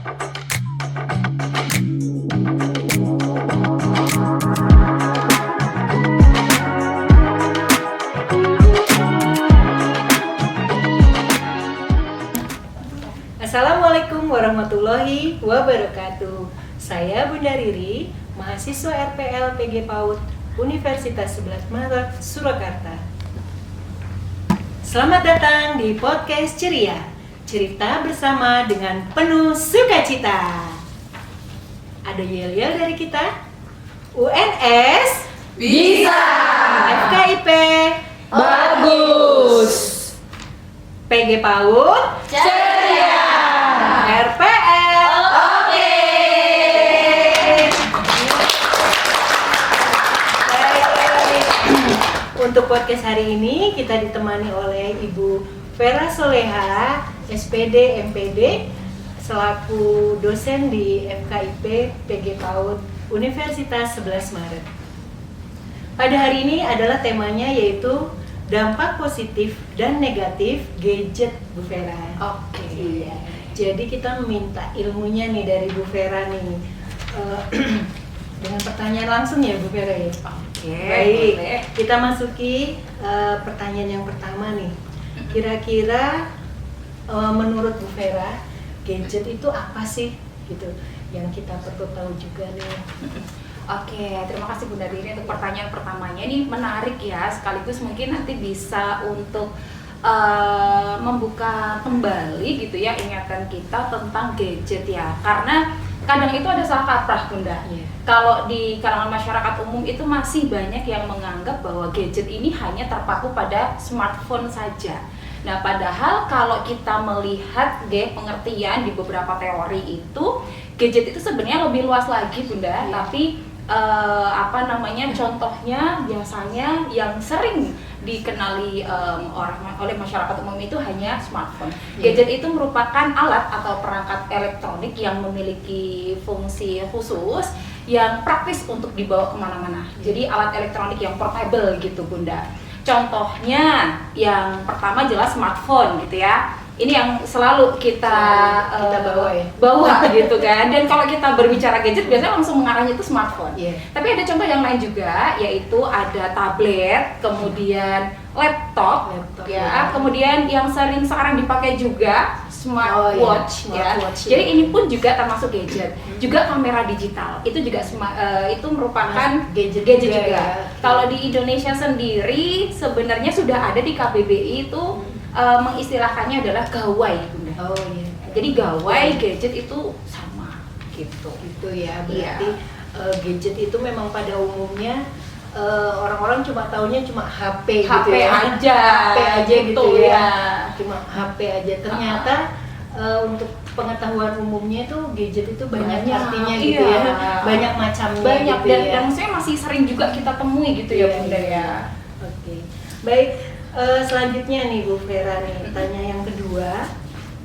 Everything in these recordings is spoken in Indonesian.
Assalamualaikum warahmatullahi wabarakatuh. Saya Bunda Riri, mahasiswa RPL PG PAUD Universitas 11 Maret, Surakarta. Selamat datang di podcast Ceria, cerita bersama dengan penuh sukacita. Ada yel-yel dari kita, UNS Bisa. FKIP Bagus. PG PAUD Ceria. RPL. Oke. Untuk podcast hari ini kita ditemani oleh Ibu Vera Soleha, SPD MPD, selaku dosen di FKIP PG PAUD Universitas 11 Maret. Pada hari ini adalah temanya yaitu dampak positif dan negatif gadget, Bu Vera. Oke. Iya. Jadi kita meminta ilmunya nih dari Bu Vera nih. Dengan pertanyaan langsung ya Bu Vera ya. Oke. Baik. Boleh. Kita masuki pertanyaan yang pertama nih. Kira-kira menurut Bu Vera, gadget itu apa sih gitu? Yang kita perlu tahu juga nih. Oke, terima kasih Bunda Riri untuk pertanyaan pertamanya. Ini menarik ya, sekaligus mungkin nanti bisa untuk membuka kembali gitu ya ingatan kita tentang gadget ya. Karena kadang itu ada salah kaprah Bunda. Iya. Kalau di kalangan masyarakat umum itu masih banyak yang menganggap bahwa gadget ini hanya terpaku pada smartphone saja. Nah, padahal kalau kita melihat pengertian di beberapa teori itu, gadget itu sebenarnya lebih luas lagi Bunda. Iya. Tapi contohnya biasanya yang sering dikenali oleh masyarakat umum itu hanya smartphone. Gadget itu merupakan alat atau perangkat elektronik yang memiliki fungsi khusus yang praktis untuk dibawa kemana-mana. Jadi alat elektronik yang portable gitu Bunda. Contohnya yang pertama jelas smartphone gitu ya. Ini yang selalu kita bawa gitu kan. Dan kalau kita berbicara gadget biasanya langsung mengarahnya itu smartphone. Yeah. Tapi ada contoh yang lain juga, yaitu ada tablet, kemudian laptop ya. Kemudian yang sering sekarang dipakai juga smartwatch ya. Jadi ini pun juga termasuk gadget. Juga kamera digital itu juga itu merupakan gadget juga. Ya. Kalau di Indonesia sendiri sebenarnya sudah ada di KBBI itu mengistilahkannya adalah gawai Bunda. Oh iya. Jadi gawai gadget itu sama gitu. Gitu ya. Berarti gadget itu memang pada umumnya orang-orang cuma taunya cuma HP gitu ya. HP aja gitu ya. Cuma HP aja. Ternyata untuk pengetahuan umumnya itu gadget itu banyak artinya gitu ya. Banyak macamnya banyak gitu dan, ya. dan maksudnya masih sering juga kita temui gitu ya Bunda ya. Oke. Baik. Selanjutnya nih Bu Vera nih, tanya yang kedua,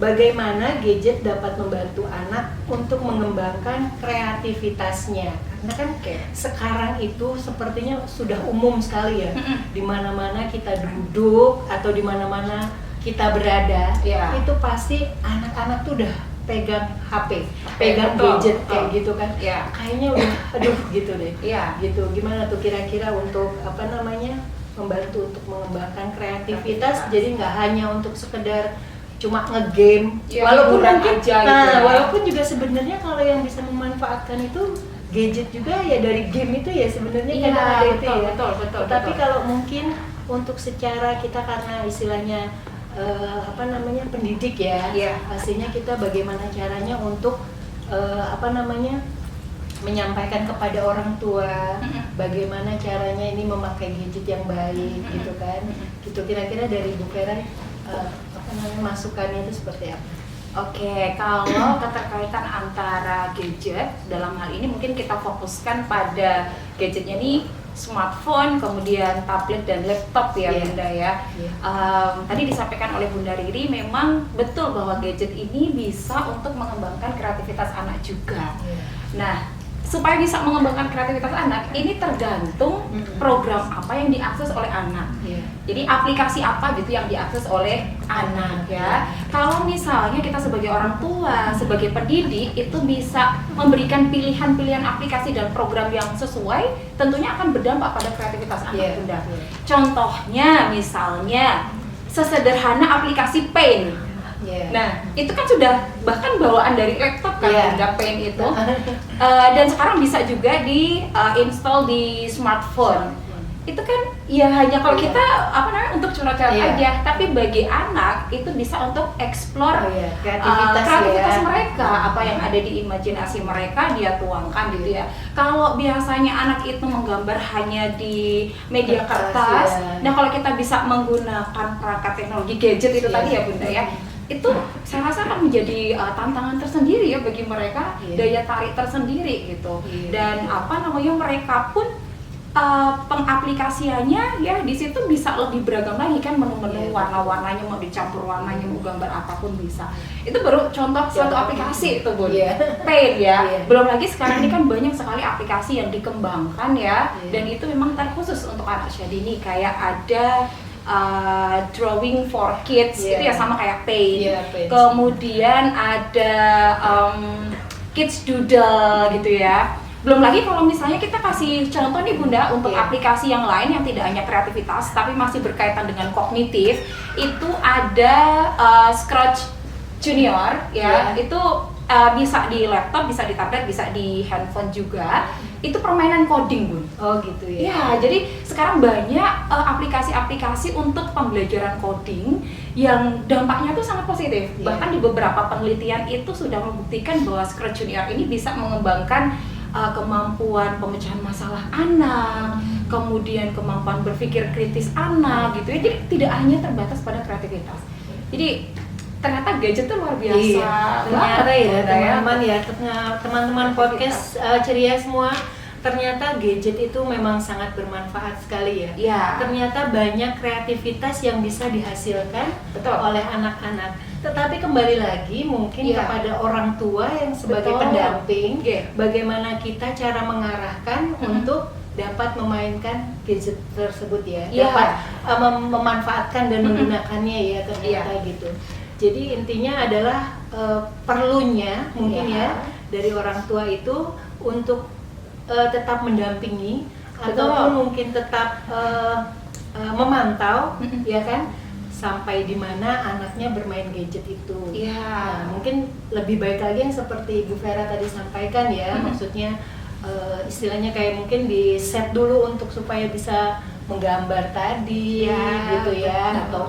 bagaimana gadget dapat membantu anak untuk mengembangkan kreativitasnya? Karena kan sekarang itu sepertinya sudah umum sekali ya, di mana-mana kita duduk atau di mana-mana kita berada, itu pasti anak-anak tuh udah pegang HP, pegang gadget kayak gitu kan, kayaknya udah aduh gitu deh, gitu. Gimana tuh kira-kira untuk membantu untuk mengembangkan kreativitas, jadi nggak hanya untuk sekedar cuma ngegame, walaupun mungkin aja gitu walaupun juga sebenarnya kalau yang bisa memanfaatkan itu gadget juga ya dari game itu ya sebenarnya kadang ada itu ya. Betul. Tapi kalau mungkin untuk secara kita karena istilahnya pendidik ya, pastinya kita bagaimana caranya untuk menyampaikan kepada orang tua bagaimana caranya ini memakai gadget yang baik gitu kan. Gitu kira-kira dari Bu Vera masukannya itu seperti apa? Oke, kalau keterkaitan antara gadget dalam hal ini mungkin kita fokuskan pada gadgetnya nih smartphone, kemudian tablet dan laptop ya Bunda ya. Tadi disampaikan oleh Bunda Riri memang betul bahwa gadget ini bisa untuk mengembangkan kreativitas anak juga. Nah, supaya bisa mengembangkan kreativitas anak, ini tergantung program apa yang diakses oleh anak. Iya. Jadi aplikasi apa gitu yang diakses oleh anak ya. Kalau misalnya kita sebagai orang tua, sebagai pendidik itu bisa memberikan pilihan-pilihan aplikasi dan program yang sesuai, tentunya akan berdampak pada kreativitas anak. Iya. Bunda. Contohnya misalnya sesederhana aplikasi Paint. Iya. Nah, itu kan sudah bahkan bawaan dari laptop kan, Iya. Bunda, Paint itu. Dan sekarang bisa juga di install di smartphone. Itu kan ya hanya kalau Iya. kita untuk coret-coret Iya. aja, tapi bagi anak itu bisa untuk explore Oh iya, kreativitas kreativitas ya. mereka, apa yang ada di imajinasi mereka dia tuangkan gitu ya. Kalau biasanya anak itu menggambar hanya di media kertas, ya. nah kalau kita bisa menggunakan perangkat teknologi gadget itu tadi ya Bunda ya, itu saya rasa akan menjadi tantangan tersendiri ya bagi mereka, Iya. daya tarik tersendiri gitu. Iya. Dan mereka pun pengaplikasiannya ya di situ bisa lebih beragam lagi kan, menu-menu Iya. warna-warnanya mau dicampur warnanya, mau gambar apapun bisa. Itu baru contoh satu aplikasi itu Bun. Iya. Paint ya. Iya. Belum lagi sekarang ini kan banyak sekali aplikasi yang dikembangkan ya, Iya. dan itu memang terkhusus untuk anak usia dini, kayak ada drawing for kids, Iya. itu ya sama kayak Paint. Iya, Paint. Kemudian ada kids doodle gitu ya. Belum lagi kalau misalnya kita kasih contoh nih Bunda untuk Iya. aplikasi yang lain yang tidak hanya kreativitas tapi masih berkaitan dengan kognitif, itu ada Scratch Junior ya. Iya. Itu bisa di laptop, bisa di tablet, bisa di handphone juga. Itu permainan coding Bun. Oh gitu ya. Ya, jadi sekarang banyak aplikasi-aplikasi untuk pembelajaran coding yang dampaknya tuh sangat positif. Iya. Bahkan di beberapa penelitian itu sudah membuktikan bahwa Scratch Junior ini bisa mengembangkan kemampuan pemecahan masalah anak, kemudian kemampuan berpikir kritis anak gitu ya. Jadi tidak hanya terbatas pada kreativitas. Jadi ternyata gadget tuh luar biasa. Iya, ternyata banget, ya Bunda, teman-teman ya, teman-teman podcast ceria semua, ternyata gadget itu memang sangat bermanfaat sekali ya. Iya. Ternyata banyak kreativitas yang bisa dihasilkan Betul. oleh anak-anak. Tetapi kembali lagi mungkin Iya. kepada orang tua yang sebagai Betul. pendamping, Iya. bagaimana kita cara mengarahkan Mm-mm. untuk dapat memainkan gadget tersebut ya, Iya. dapat memanfaatkan dan Mm-mm. menggunakannya ya ternyata Iya. gitu. Jadi intinya adalah perlunya mungkin Iya. ya dari orang tua itu untuk tetap mendampingi Betul. ataupun mungkin tetap memantau Mm-mm. ya kan sampai di mana anaknya bermain gadget itu. Iya. Nah, mungkin lebih baik lagi yang seperti Bu Vera tadi sampaikan ya, Mm-mm. maksudnya istilahnya kayak mungkin di set dulu untuk supaya bisa menggambar tadi Iya, gitu ya, betul. atau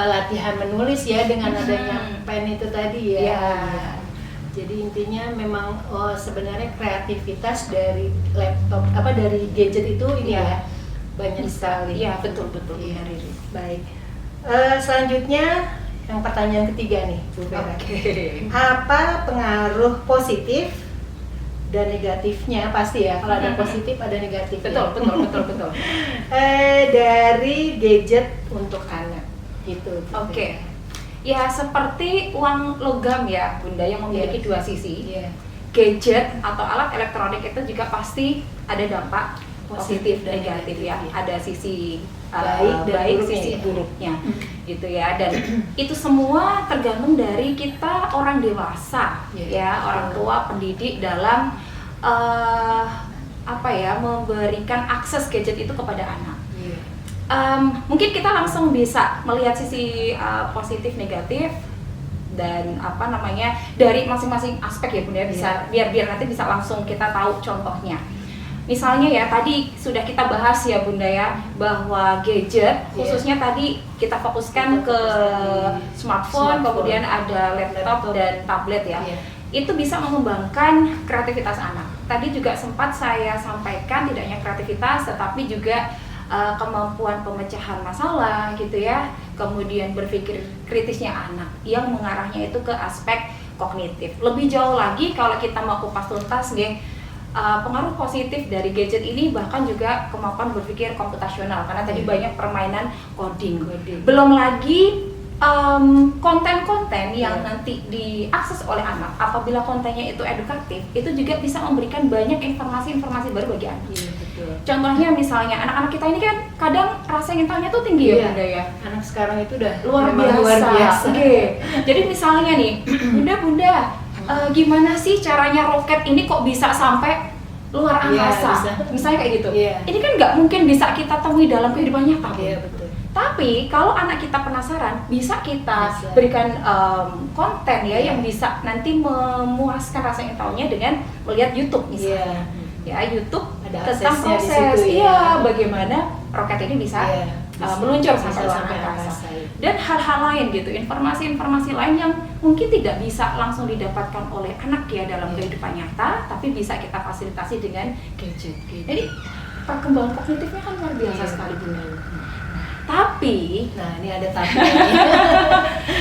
latihan menulis ya dengan Mm-mm. adanya pen itu tadi ya. Iya. Jadi intinya memang sebenarnya kreativitas dari laptop dari gadget itu ini Iya. ya banyak sekali. Iya, betul Iya. Bunda Riri. Baik. Selanjutnya yang pertanyaan ketiga nih Bu Vera. Oke. Apa pengaruh positif dan negatifnya pasti ya, kalau ada positif ada negatifnya. Betul. Dari gadget untuk anak gitu. Oke. Ya seperti uang logam ya Bunda yang memiliki Iya. dua sisi. Iya. Gadget atau alat elektronik itu juga pasti ada dampak positif dan negatif ya. Iya. Ada sisi Baik dan baik, buruknya sisi ya. buruknya gitu ya. Dan itu semua tergantung dari kita orang dewasa Iya, ya, betul. orang tua, pendidik dalam memberikan akses gadget itu kepada anak. Iya. Mungkin kita langsung bisa melihat sisi positif negatif dan dari masing-masing aspek ya Bunda, bisa biar nanti bisa langsung kita tahu contohnya. Misalnya ya tadi sudah kita bahas ya Bunda ya, bahwa gadget khususnya tadi kita fokuskan ke smartphone, kemudian ada laptop dan tablet ya. Iya. Itu bisa mengembangkan kreativitas anak. Tadi juga sempat saya sampaikan tidak hanya kreativitas tetapi juga kemampuan pemecahan masalah gitu ya, kemudian berpikir kritisnya anak yang mengarahnya itu ke aspek kognitif. Lebih jauh lagi kalau kita mau kupas tuntas pengaruh positif dari gadget ini bahkan juga kemampuan berpikir komputasional karena tadi banyak permainan coding. Belum lagi konten-konten yang Iya. nanti diakses oleh anak, apabila kontennya itu edukatif, itu juga bisa memberikan banyak informasi-informasi baru bagi anak. Iya, betul. Contohnya misalnya anak-anak kita ini kan kadang rasa ingin tahunya tuh tinggi ya Iya. Bunda ya. Anak sekarang itu udah Luar memang biasa. Oke. Jadi misalnya nih, Bunda, gimana sih caranya roket ini kok bisa sampai luar Iya, angkasa? bisa. Misalnya kayak gitu. Iya. Ini kan nggak mungkin bisa kita temui dalam kehidupan nyata. Bunda. Iya, betul. Tapi kalau anak kita penasaran, bisa kita Bisa. berikan konten ya Iya. yang bisa nanti memuaskan rasa ingin tahunya dengan melihat YouTube misalnya. Iya. Ya YouTube Ada tentang aksesnya di proses, situ, iya ya. bagaimana roket ini bisa Iya. meluncur Bisa sampai luar sampai angkasa. angkasa, iya. Dan hal-hal lain gitu, informasi-informasi lain yang mungkin tidak bisa langsung didapatkan oleh anak ya dalam Iya. kehidupan nyata, tapi bisa kita fasilitasi dengan gadget. Gitu. Jadi perkembangan kognitifnya kan luar biasa Iya, sekali Bunda. benar. Tapi, Nah, ini ada tapi ini.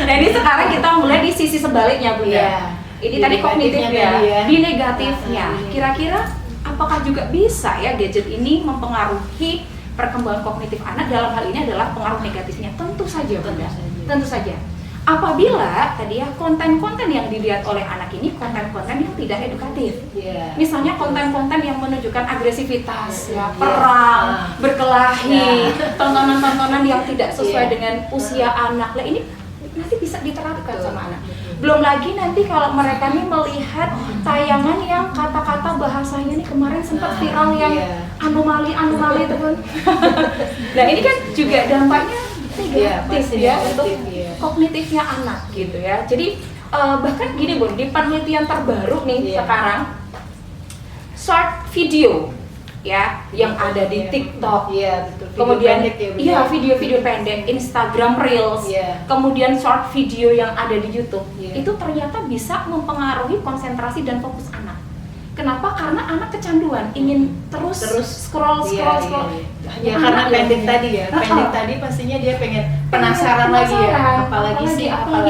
nah ini sekarang kita mulai di sisi sebaliknya Bunda. Iya. Ini Di tadi negatifnya kognitifnya, tadi ya. di negatifnya. Nah, Kira-kira apakah juga bisa ya gadget ini mempengaruhi perkembangan kognitif anak? Dalam hal ini adalah pengaruh negatifnya. Tentu saja Bunda. saja. Tentu saja. Apabila tadi ya konten-konten yang dilihat oleh anak ini konten-konten yang tidak edukatif. Iya. Misalnya konten-konten yang menunjukkan agresivitas, ya, Iya. perang, Ah. berkelahi, Iya. tontonan-tontonan yang tidak sesuai Iya. dengan usia anak. Nah ini nanti bisa diterapkan Betul. sama anak. Betul. Belum lagi nanti kalau mereka nih melihat tayangan yang kata-kata bahasanya nih kemarin sempat viral yang Iya. anomali itu kan. Nah ini kan juga dampaknya Iya, negatif pasti ya negatif, untuk iya. kognitifnya anak gitu ya. Jadi bahkan gini Bun, di penelitian terbaru nih Iya. sekarang short video ya yang ada di Iya. TikTok, Iya, betul. Video kemudian pendek ya, Bunda. iya video-video pendek, Instagram Reels, Iya. kemudian short video yang ada di YouTube, Iya. itu ternyata bisa mempengaruhi konsentrasi dan fokus anak. Kenapa? Karena anak kecanduan ingin terus scroll. Iya. Hanya Ya karena anak pendek yang- tadi ya. Pendek tadi pastinya dia pengen penasaran lagi ya. Apalagi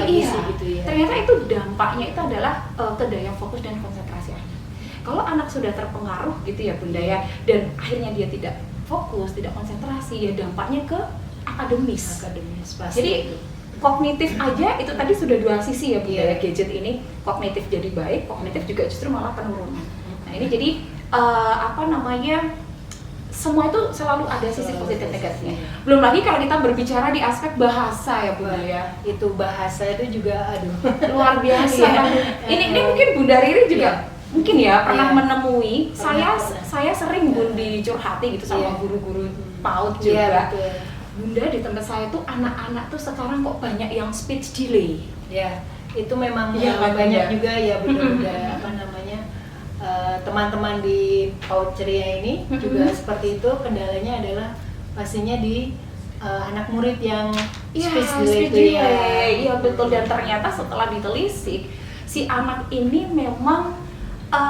iya. sih gitu ya. Ternyata itu dampaknya itu adalah ke daya fokus dan konsentrasi anak. Kalau anak sudah terpengaruh gitu ya Bunda ya, dan akhirnya dia tidak fokus, tidak konsentrasi, ya dampaknya ke akademis. Pasti. Jadi kognitif aja itu tadi sudah dua sisi ya Bunda Iya. ya, gadget ini kognitif jadi baik, kognitif juga justru malah penurunan. Nah ini jadi semua itu selalu ada sisi Selalu positif ada negatifnya. sisi. Belum lagi kalau kita berbicara di aspek bahasa ya Bunda ya. itu bahasa itu juga aduh. Luar biasa. Iya. Ini mungkin Bunda Riri juga Iya. mungkin ya pernah Iya. menemui. Pernah. Saya sering Bun dicurhati gitu sama Iya. guru-guru PAUD Iya, juga. betul. Bunda di tempat saya tuh anak-anak tuh sekarang kok banyak yang speech delay. Ya, itu memang Iya, kan, banyak Bunda? juga ya bunda-bunda apa namanya teman-teman di PAUD Ceria ini juga seperti itu. Kendalanya adalah pastinya di anak murid yang speech delay itu ya. Iya betul, dan ternyata setelah ditelisik si anak ini memang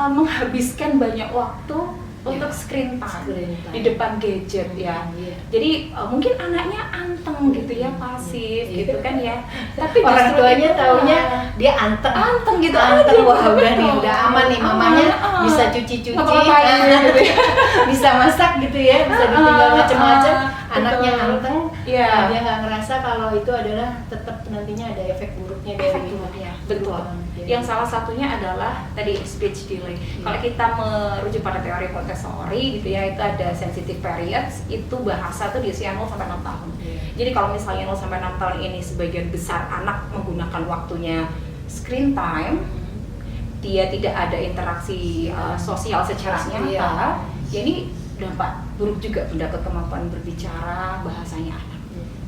menghabiskan banyak waktu untuk screen time, Screen time. di depan gadget ya. Iya. Jadi mungkin anaknya anteng gitu ya, pasif Iya. gitu kan ya. Tapi Orang justru tuanya itu, taunya dia anteng. anteng gitu Anteng, aja, wah udah betul. nih, udah aman nih, mamanya Aman, bisa cuci-cuci, ngapa-ngapain gitu ya. bisa masak gitu ya, bisa ditinggal macam-macam. Betul. Anaknya anteng, Iya. nah, dia nggak ngerasa kalau itu adalah tetap nantinya ada efek buruknya dari Efek buruknya, betul. Ya. Yang salah satunya adalah tadi speech delay. Kalau kita merujuk pada teori Montessori gitu ya, itu ada sensitive periods, itu bahasa tuh di usia 0 sampai 6 tahun. Iya. Jadi kalau misalnya 0 sampai 6 tahun ini sebagian besar anak menggunakan waktunya screen time, dia tidak ada interaksi sosial secara nyata, Iya. ya ini dampak buruk juga Bunda ke kemampuan berbicara bahasanya anak.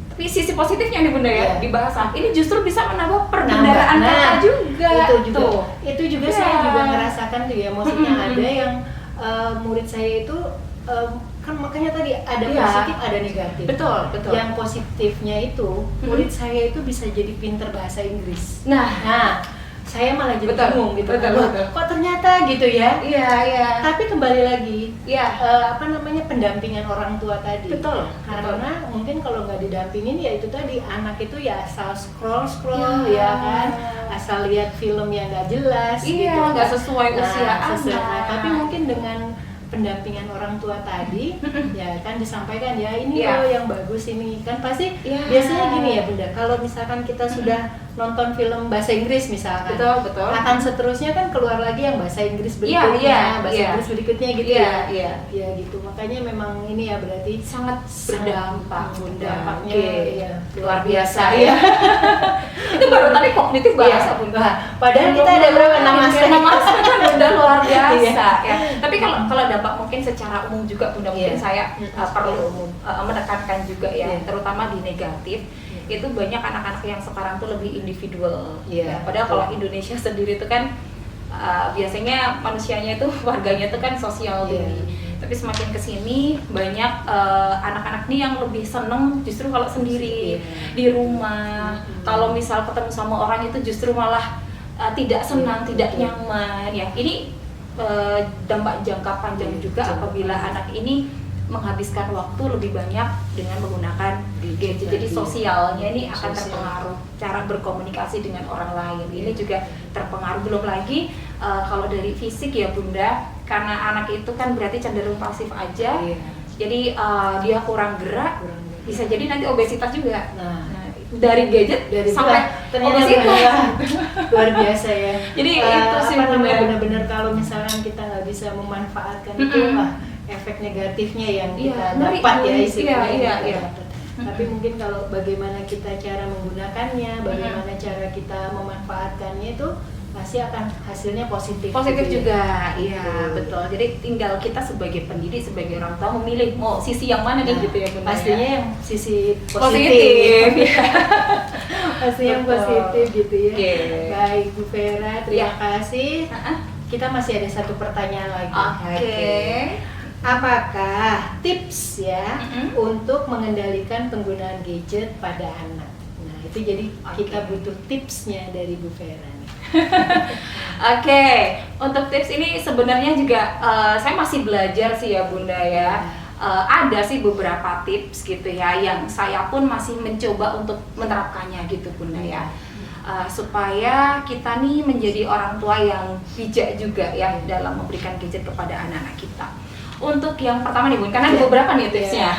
Tapi sisi positifnya nih Bunda ya, Iya. di bahasa ini justru bisa menambah perbendaharaan Nah, kata juga. itu juga Tuh. itu juga Iya. saya juga ngerasakan tuh ya, maksudnya Mm-mm. ada yang murid saya itu kan makanya tadi ada Iya. positif ada negatif. Betul, betul. Yang positifnya itu murid saya itu bisa jadi pinter bahasa Inggris. Nah, Saya malah jadi Betul, bingung gitu. betul, Wah, betul. kok ternyata gitu ya. iya, iya. Tapi kembali lagi, Iya. apa namanya, pendampingan orang tua tadi. Betul, Karena mungkin kalau nggak didampingin ya itu tadi, anak itu ya asal scroll Ya. ya kan, asal lihat film yang nggak jelas Iya, gitu. nggak sesuai usia sesuai. anak. Nah, tapi mungkin dengan pendampingan orang tua tadi, ya kan disampaikan ya ini Iya. loh yang bagus ini kan pasti Iya. biasanya gini ya Bunda, kalau misalkan kita sudah nonton film bahasa Inggris misalkan, Betul. akan seterusnya kan keluar lagi yang bahasa Inggris Iya, berikutnya, iya, bahasa iya. Inggris berikutnya gitu Iya, ya, iya. ya gitu, makanya memang ini ya berarti Sangat berdampak, Bunda. dampaknya Oke. ya, Luar biasa ya. ya. Itu baru tadi kognitif bahasa, Bunda. Wah, padahal kita ada berapa? 6 aspek. 6 aspek kan Bunda luar biasa Iya. ya. Tapi kalau dampak mungkin secara umum juga Bunda, mungkin Iya. saya perlu umum. menekankan juga ya, Iya. terutama di negatif. Itu banyak anak-anak yang sekarang tuh lebih individual. Iya, Ya, padahal betul. kalau Indonesia sendiri itu kan biasanya manusianya itu warganya itu kan sosial Iya. tinggi. Tapi semakin kesini banyak anak-anak nih yang lebih seneng justru kalau sendiri Iya. di rumah. Kalau misal ketemu sama orang itu justru malah tidak senang, tidak Betul. nyaman. Ya ini dampak jangka panjang Iya, juga jangka apabila panjang. anak ini menghabiskan waktu lebih banyak dengan menggunakan gadget. Jadi Iya. sosialnya ini akan Sosial. terpengaruh, cara berkomunikasi dengan orang lain ini juga terpengaruh. Belum lagi kalau dari fisik ya Bunda, karena anak itu kan berarti cenderung pasif aja. Iya. Jadi dia kurang gerak, Kurang gerak. bisa jadi nanti obesitas juga. Nah, Dari gadget dari sampai ternyata obesitas. luar biasa ya. Jadi itu sih apa namanya, Bunda. benar-benar kalau misalkan kita nggak bisa memanfaatkan itu, wah, efek negatifnya yang Iya, kita ngeri. dapat ya istilahnya. Iya, yang kita iya. dapat. Tapi mungkin kalau bagaimana kita cara menggunakannya, bagaimana cara kita memanfaatkannya itu pasti akan hasilnya positif. Positif gitu ya. juga, iya betul. Jadi tinggal kita sebagai pendidik, sebagai orang tua memilih mau sisi yang mana nih Nah, gitu ya Bunda. pastinya ya. yang sisi Positif. positif. Iya. Pasti yang Betul. positif gitu ya. Oke. Baik Bu Vera, terima Ya. kasih. Kita masih ada satu pertanyaan lagi. Oke. Apakah tips ya Mm-mm. untuk mengendalikan penggunaan gadget pada anak? Nah, itu jadi Oke. kita butuh tipsnya dari Bu Vera nih. Oke, untuk tips ini sebenarnya juga saya masih belajar sih ya Bunda ya. Ada sih beberapa tips gitu ya yang saya pun masih mencoba untuk menerapkannya gitu Bunda ya. Supaya kita nih menjadi orang tua yang bijak juga ya dalam memberikan gadget kepada anak-anak kita. Untuk yang pertama nih Bun, karena ada Iya. beberapa nih tipsnya.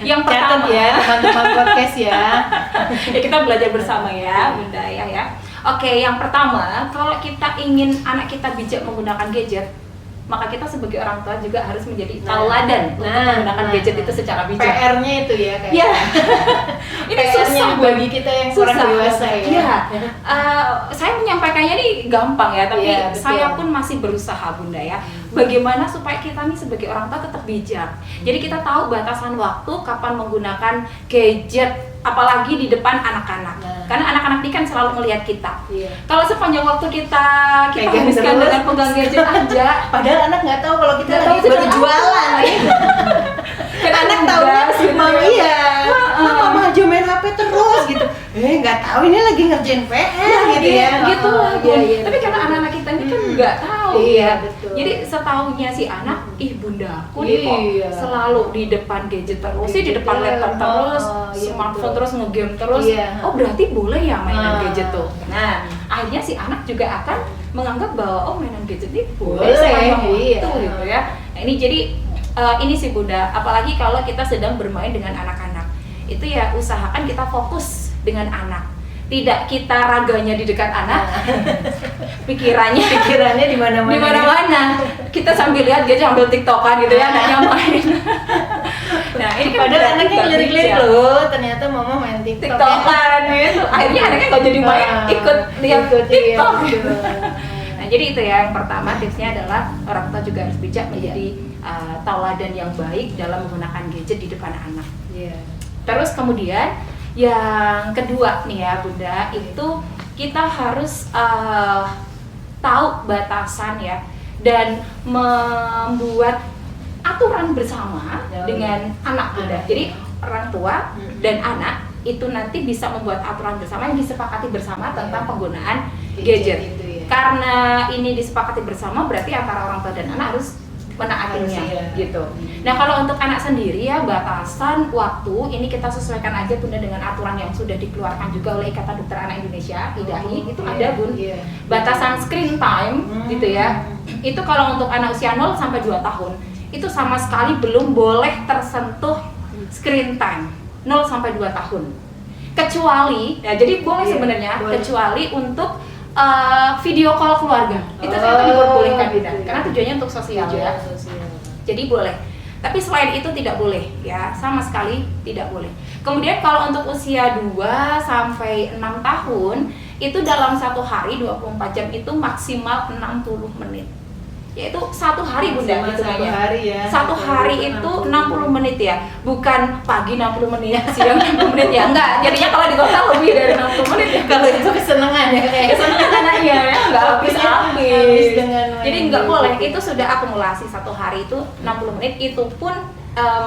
Yang Catat pertama ya teman-teman podcast ya. ya kita belajar bersama ya Bunda ya. Oke, yang pertama, kalau kita ingin anak kita bijak menggunakan gadget, maka kita sebagai orang tua juga harus menjadi tauladan untuk menggunakan gadget itu secara bijak. PR-nya itu ya kayak. Ya, ini PR-nya susah bagi kita yang kurang dewasa ya. Iya. Saya menyampaikannya nih gampang ya, tapi Iya, betul. saya pun masih berusaha Bunda ya. Bagaimana supaya kita nih sebagai orang tua tetap bijak. Jadi kita tahu batasan waktu kapan menggunakan gadget, apalagi di depan anak-anak. Nah. Karena anak-anak ini kan selalu melihat kita. Iya. Kalau sepanjang waktu kita Pegang habiskan terus. dengan pegang gadget aja, Padahal anak nggak tahu kalau kita Nggak lagi tahu itu berjualan. kan Anak tugas tahunya gitu mama ya. iya, mama aja main HP terus gitu. Nggak tahu ini lagi ngerjain PR gitu ya. Gitu lah, Iya, Bun. iya, Tapi karena betul. anak-anak kita ini kan nggak tahu Iya, ya. betul. Jadi setahunya si anak, ih bundaku nih kok Iya. selalu di depan gadget terus, sih di depan Gadget, laptop terus, iya, smartphone betul. terus, ngegame terus. Iya. Oh berarti boleh ya mainan Ah. gadget tuh. Nah, akhirnya si anak juga akan menganggap bahwa oh mainan gadget ini boleh, Boleh, sepanjang iya. waktu gitu ya. Nah, ini jadi ini sih Bunda, apalagi kalau kita sedang bermain dengan anak-anak. Itu ya usahakan kita fokus dengan anak. Tidak kita raganya di dekat anak, pikirannya Pikirannya di mana-mana. di mana-mana. Kita sambil lihat dia sambil tiktokan gitu ya, anaknya main. Nah ini kan Padahal berarti anaknya nggak lirik-lirik bijak. loh, ternyata mama main TikTok. tiktokan gitu. Akhirnya anaknya nggak jadi main, ikut lihat Ikut, iya, tiktok. betul. Nah jadi itu ya yang pertama tipsnya adalah orang tua juga harus bijak menjadi tauladan yang baik dalam menggunakan gadget di depan anak. Iya. Terus kemudian yang kedua nih ya Bunda, itu kita harus tahu batasan ya dan membuat aturan bersama Ya, dengan anak Bunda. Jadi orang tua dan anak itu nanti bisa membuat aturan bersama yang disepakati bersama tentang penggunaan gadget. Itu ya. Karena ini disepakati bersama berarti antara orang tua dan anak harus menaatinya Harus, iya. gitu. Nah kalau untuk anak sendiri ya batasan waktu ini kita sesuaikan aja Bunda dengan aturan yang sudah dikeluarkan juga oleh Ikatan Dokter Anak Indonesia (IDAI) itu Iya, ada Bun. iya. Batasan screen time gitu ya. Itu kalau untuk anak usia 0 sampai 2 tahun, itu sama sekali belum boleh tersentuh screen time 0 sampai 2 tahun. Kecuali, ya jadi boleh sebenarnya, kecuali untuk video call keluarga. Itu ternyata diperbolehkan Bunda, karena tujuannya untuk sosial ya. Jadi boleh. Tapi selain itu tidak boleh ya, sama sekali tidak boleh. Kemudian kalau untuk usia 2 sampai 6 tahun, itu dalam satu hari 24 jam itu maksimal 60 menit. Yaitu satu hari Bunda hitungannya. Satu hari itu 60 menit ya, bukan pagi 60 menit, siang 60 menit ya, enggak. Jadinya kalau di kota lebih dari 60 menit ya. Kalau itu kesenangan ya, kayak kesenangan anaknya ya, enggak habis-habis. Jadi enggak boleh, itu sudah akumulasi satu hari itu 60 menit, itu pun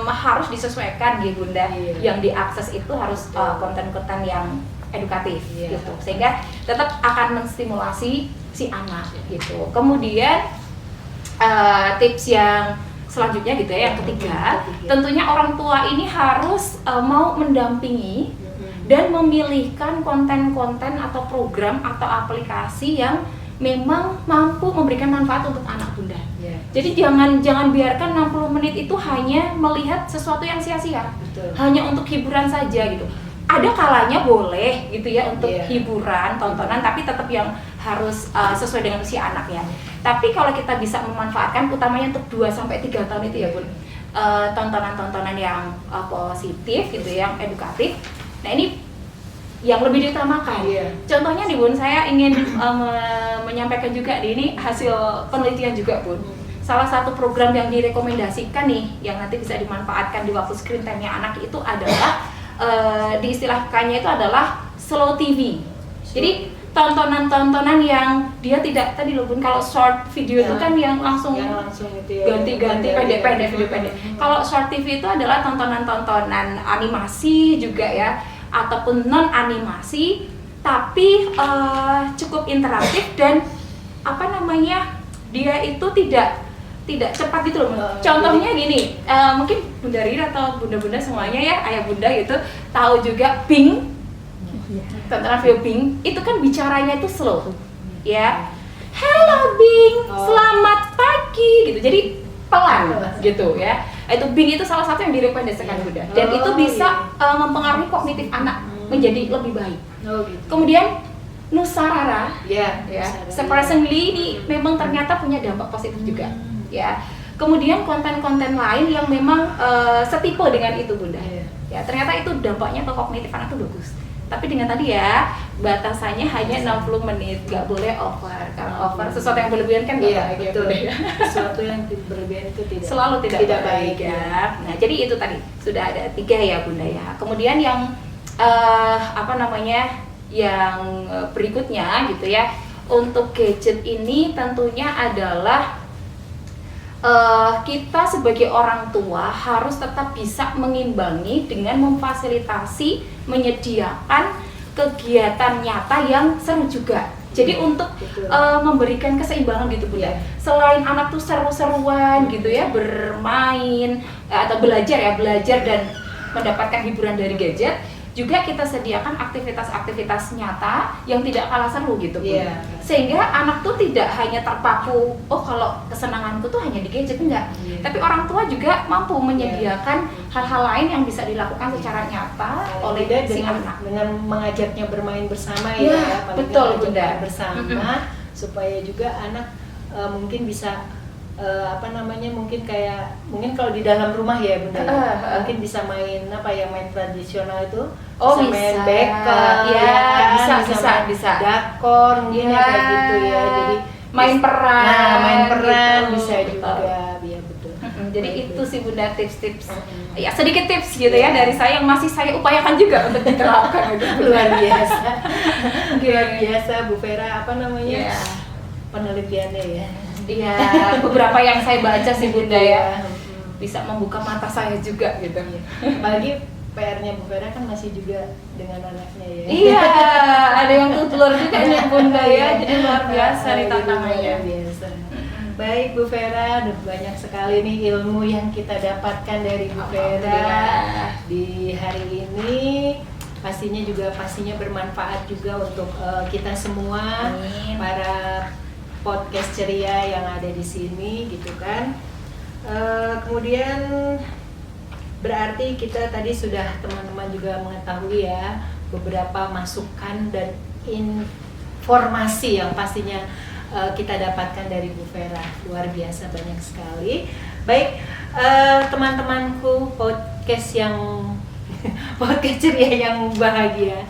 harus disesuaikan ya Bunda. Yang diakses itu harus konten-konten yang edukatif gitu, sehingga tetap akan menstimulasi si anak gitu. Kemudian tips yang selanjutnya gitu ya, yang ketiga, tentunya orang tua ini harus mau mendampingi dan memilihkan konten-konten atau program atau aplikasi yang memang mampu memberikan manfaat untuk anak Bunda. Jadi jangan biarkan 60 menit itu hanya melihat sesuatu yang sia-sia, hanya untuk hiburan saja gitu. Ada kalanya boleh gitu ya untuk hiburan, tontonan, tapi tetap yang harus sesuai dengan usia anak ya. Tapi kalau kita bisa memanfaatkan, utamanya untuk 2 sampai 3 tahun itu ya Bun, tontonan-tontonan yang positif gitu, yang edukatif. Nah ini yang lebih diutamakan. Contohnya nih Bun, saya ingin menyampaikan juga ini hasil penelitian juga Bun. Salah satu program yang direkomendasikan nih, yang nanti bisa dimanfaatkan di waktu screen time-nya anak itu adalah diistilahkannya itu adalah slow TV. Jadi tontonan-tontonan yang dia tidak, tadi loh Bun, kalau short video itu kan yang langsung ganti-ganti pendek-pendek, video pendek. Kalau short TV itu adalah tontonan-tontonan animasi juga ya, ataupun non animasi, tapi cukup interaktif dan dia itu tidak cepat gitu loh. Contohnya gini, mungkin Bunda Rira atau bunda-bunda semuanya ya, ayah bunda gitu tahu juga Bing. Tontonan video Bing itu kan bicaranya itu slow ya. Hello Bing, selamat pagi gitu. Jadi pelan gitu ya. Itu Bing itu salah satu yang direkomendasikan Bunda, dan itu bisa mempengaruhi kognitif anak menjadi lebih baik. Kemudian Nusarara ya, surprisingly ini memang ternyata punya dampak positif juga ya. Kemudian konten-konten lain yang memang setipe dengan itu Bunda ya, ternyata itu dampaknya ke kognitif anak itu bagus. Tapi dengan tadi ya, batasannya hanya 60 menit, nggak boleh over. Kalau over, sesuatu yang berlebihan kan nggak baik betul. Ya. Sesuatu yang berlebihan itu selalu tidak baik ya. Nah jadi itu tadi, sudah ada 3 ya Bunda ya. Kemudian yang yang berikutnya gitu ya, untuk gadget ini tentunya adalah kita sebagai orang tua harus tetap bisa mengimbangi dengan memfasilitasi, menyediakan kegiatan nyata yang seru juga. Jadi untuk memberikan keseimbangan gitu Bunda. Selain anak tuh seru-seruan gitu ya, bermain atau belajar dan mendapatkan hiburan dari gadget, juga kita sediakan aktivitas-aktivitas nyata yang tidak kalah seru gitu Bun. Sehingga anak tuh tidak hanya terpaku, oh kalau kesenanganku tuh hanya di gadget, enggak. Tapi orang tua juga mampu menyediakan hal-hal lain yang bisa dilakukan secara nyata oleh si anak. Dengan mengajaknya bermain bersama ya, betul Bunda, bersama supaya juga anak mungkin bisa mungkin kalau di dalam rumah ya Bunda, mungkin bisa main main tradisional itu, bisa main bekel bisa dakor mungkin kayak gitu ya, jadi main peran gitu, bisa juga ya betul. Jadi itu sih Bunda tips-tips ya, sedikit tips gitu ya dari saya yang masih saya upayakan juga untuk diterapkan gitu. Luar biasa Bu Vera penelitiannya ya. Iya, beberapa yang saya baca sih Bunda ya, bisa membuka mata saya juga gitu. Apalagi PR-nya Bu Vera kan masih juga dengan anaknya ya. Iya, ada yang tutur juga nih Bunda ya, jadi luar biasa nih tantangannya. Biasa. Baik Bu Vera, banyak sekali nih ilmu yang kita dapatkan dari Bu Vera di hari ini. Pastinya bermanfaat juga untuk kita semua. Para podcast ceria yang ada di sini gitu kan. Kemudian berarti kita tadi sudah teman-teman juga mengetahui ya beberapa masukan dan informasi yang pastinya kita dapatkan dari Bu Vera, luar biasa banyak sekali. Baik, teman-temanku podcast yang podcast ceria yang bahagia,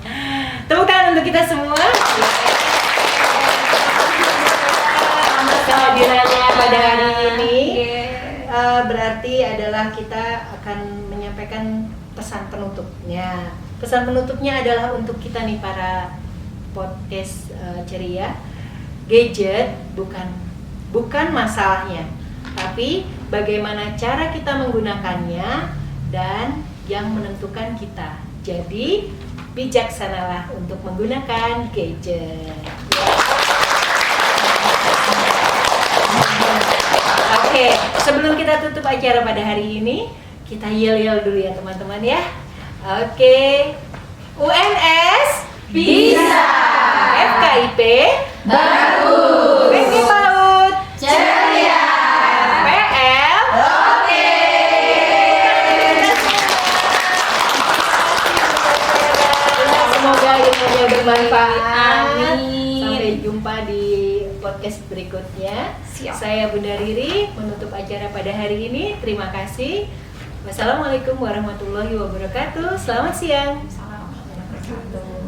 tepuk tangan untuk kita semua atas kehadirannya pada hari ini. Berarti adalah kita akan menyampaikan pesan penutupnya. Pesan penutupnya adalah untuk kita nih para podcast ceria. Gadget bukan masalahnya, tapi bagaimana cara kita menggunakannya dan yang menentukan kita. Jadi bijaksanalah untuk menggunakan gadget. Oke, sebelum kita tutup acara pada hari ini, kita yel-yel dulu ya teman-teman ya. Oke, UNS bisa, FKIP bagus, Tinggi PAUD ceria, PL oke. Semoga ilmunya bermanfaat. Amin. Sampai jumpa di podcast berikutnya. Siap. Saya Bunda Riri menutup acara pada hari ini. Terima kasih. Wassalamualaikum warahmatullahi wabarakatuh. Selamat siang. Salam.